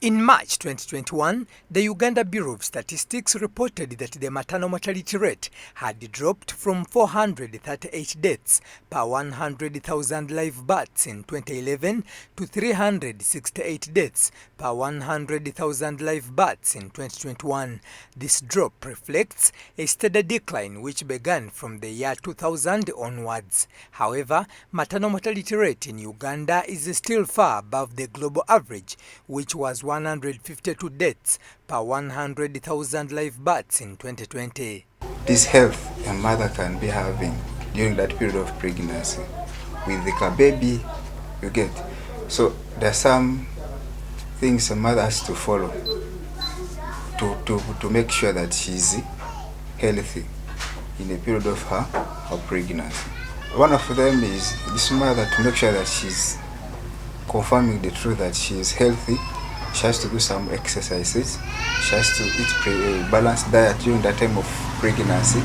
In March 2021, the Uganda Bureau of Statistics reported that the maternal mortality rate had dropped from 438 deaths per 100,000 live births in 2011 to 368 deaths per 100,000 live births in 2021. This drop reflects a steady decline which began from the year 2000 onwards. However, maternal mortality rate in Uganda is still far above the global average, which was 152 deaths per 100,000 live births in 2020. This health a mother can be having during that period of pregnancy with the baby, you get. So there are some things a mother has to follow to make sure that she's healthy in the period of her pregnancy. One of them is this mother to make sure that she's confirming the truth that she is healthy. She has to do some exercises. She has to eat a balanced diet during that time of pregnancy.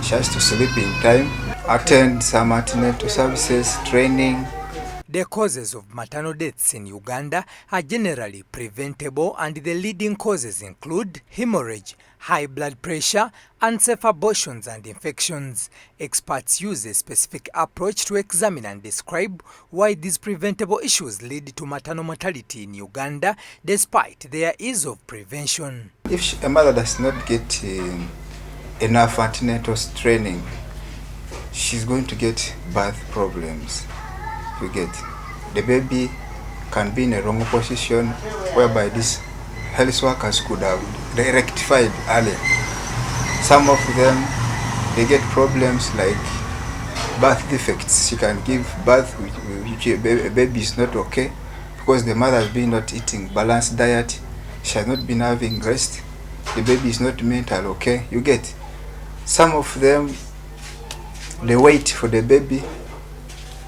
She has to sleep in time, attend some antenatal services, training. The causes of maternal deaths in Uganda are generally preventable, and the leading causes include hemorrhage, high blood pressure, unsafe abortions and infections. Experts use a specific approach to examine and describe why these preventable issues lead to maternal mortality in Uganda despite their ease of prevention. If a mother does not get enough antenatal training, she's going to get birth problems. You get, the baby can be in a wrong position whereby these health workers could have rectified earlier. Some of them, they get problems like birth defects. She can give birth which a baby is not okay because the mother has been not eating balanced diet. She has not been having rest. The baby is not mental okay. You get, some of them, the weight for the baby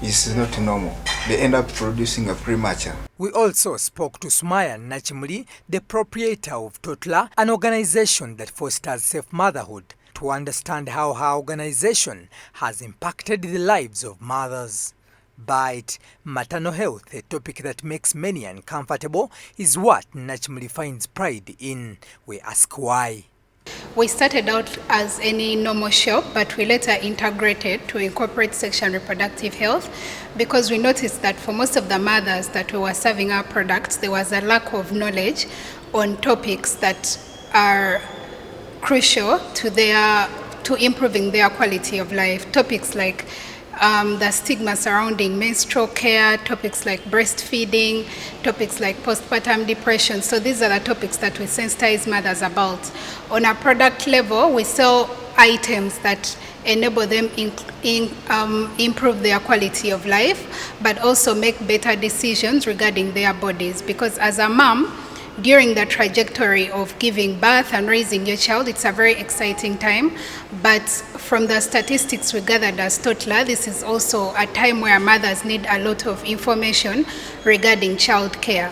is not normal. They end up producing a premature. We also spoke to Sumaya Nachimuli, the proprietor of Toddler, an organization that fosters safe motherhood, to understand how her organization has impacted the lives of mothers. But maternal health, a topic that makes many uncomfortable, is what Nachimuli finds pride in. We ask why. We started out as any normal shop, but we later integrated to incorporate sexual and reproductive health because we noticed that for most of the mothers that we were serving our products, there was a lack of knowledge on topics that are crucial to improving their quality of life. Topics like the stigma surrounding menstrual care, topics like breastfeeding, topics like postpartum depression. So these are the topics that we sensitize mothers about. On a product level, we sell items that enable them improve their quality of life, but also make better decisions regarding their bodies. Because as a mom, during the trajectory of giving birth and raising your child, it's a very exciting time. But from the statistics we gathered as Toddler, this is also a time where mothers need a lot of information regarding child care.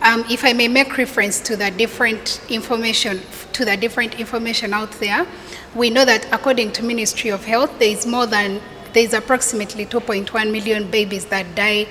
If I may make reference to the different information out there, we know that according to Ministry of Health, there is approximately 2.1 million babies that die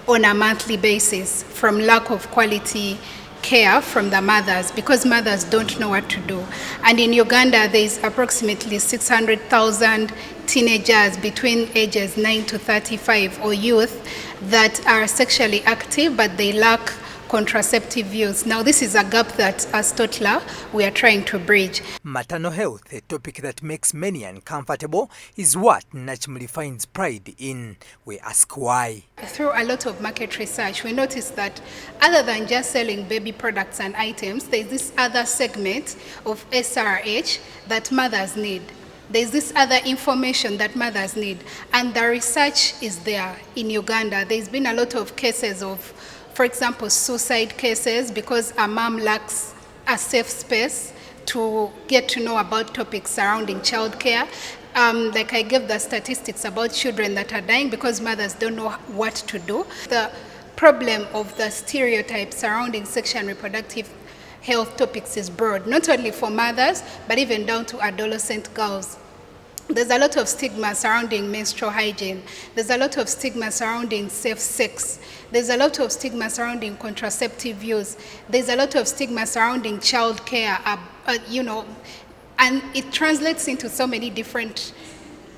on a monthly basis from lack of quality care from the mothers because mothers don't know what to do. And in Uganda, there is approximately 600,000 teenagers between ages 9 to 35 or youth that are sexually active, but they lack contraceptive use. Now, this is a gap that, as Toddler, we are trying to bridge. Maternal health, a topic that makes many uncomfortable, is what Nachimuli finds pride in. We ask why. Through a lot of market research, we noticed that other than just selling baby products and items, there's this other segment of SRH that mothers need. There's this other information that mothers need. And the research is there in Uganda. There's been a lot of cases of, for example, suicide cases because a mom lacks a safe space to get to know about topics surrounding childcare. Like I gave the statistics about children that are dying because mothers don't know what to do. The problem of the stereotypes surrounding sexual and reproductive health topics is broad, not only for mothers, but even down to adolescent girls. There's a lot of stigma surrounding menstrual hygiene. There's a lot of stigma surrounding safe sex. There's a lot of stigma surrounding contraceptive use. There's a lot of stigma surrounding child care, and it translates into so many different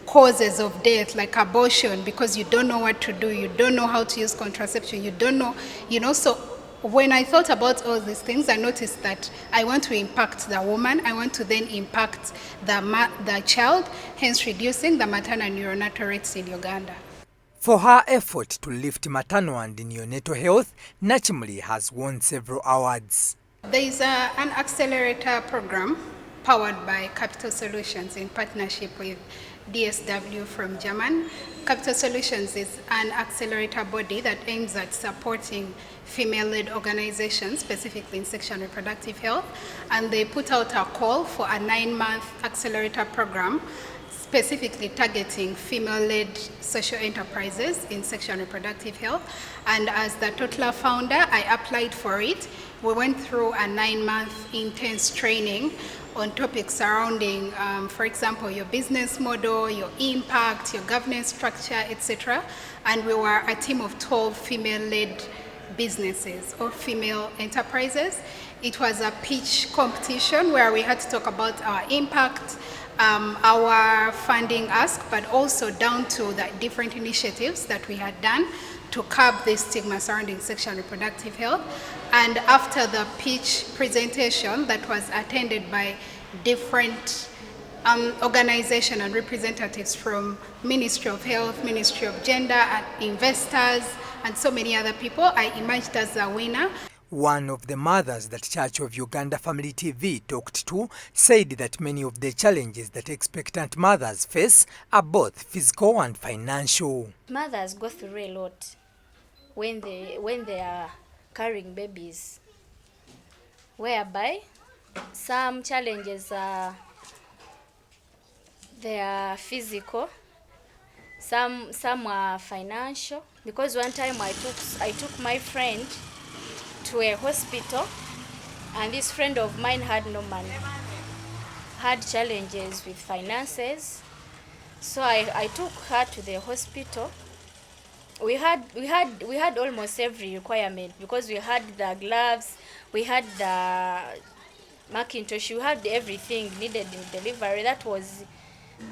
causes of death, like abortion, because you don't know what to do, you don't know how to use contraception, you don't know, so when I thought about all these things, I noticed that I want to impact the woman, I want to then impact the child, hence reducing the maternal and neonatal rates in Uganda. For her effort to lift maternal and neonatal health, Nachimuli has won several awards. There is an accelerator program powered by Capital Solutions in partnership with DSW from Germany. Capital Solutions is an accelerator body that aims at supporting female-led organizations, specifically in sexual and reproductive health, and they put out a call for a 9-month accelerator program specifically targeting female-led social enterprises in sexual and reproductive health. And as the Toddler founder, I applied for it. We went through a 9-month intense training on topics surrounding, for example, your business model, your impact, your governance structure, etc. And we were a team of 12 female-led businesses or female enterprises. It was a pitch competition where we had to talk about our impact, our funding ask, but also down to the different initiatives that we had done to curb this stigma surrounding sexual and reproductive health. And after the pitch presentation that was attended by different organizations and representatives from Ministry of Health, Ministry of Gender, and investors, and so many other people, I emerged as a winner. One of the mothers that Church of Uganda Family TV talked to said that many of the challenges that expectant mothers face are both physical and financial. Mothers go through a lot when they are carrying babies, whereby some challenges they are physical, some are financial. Because one time I took my friend to a hospital, and this friend of mine had no money, had challenges with finances. So I took her to the hospital. We had almost every requirement, because we had the gloves, we had the Macintosh, we had everything needed in delivery. That was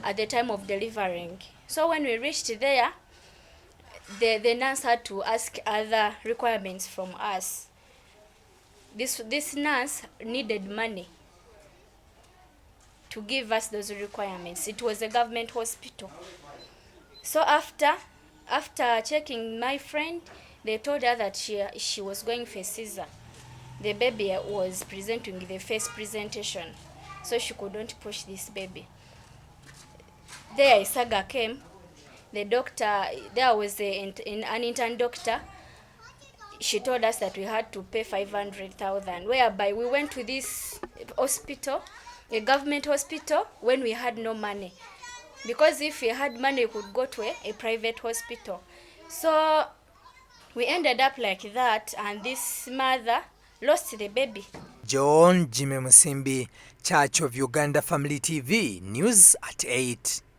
at the time of delivering. So when we reached there, the nurse had to ask other requirements from us. This nurse needed money to give us those requirements. It was a government hospital. So after checking my friend, they told her that she was going for Caesar. The baby was presenting the first presentation, so she couldn't push this baby. There Isaga came. The doctor, there was an intern doctor. She told us that we had to pay 500,000, whereby we went to this hospital, a government hospital, when we had no money. Because if we had money, we could go to a private hospital. So we ended up like that, and this mother lost the baby. John Jime Musimbi, Church of Uganda Family TV, News at 8.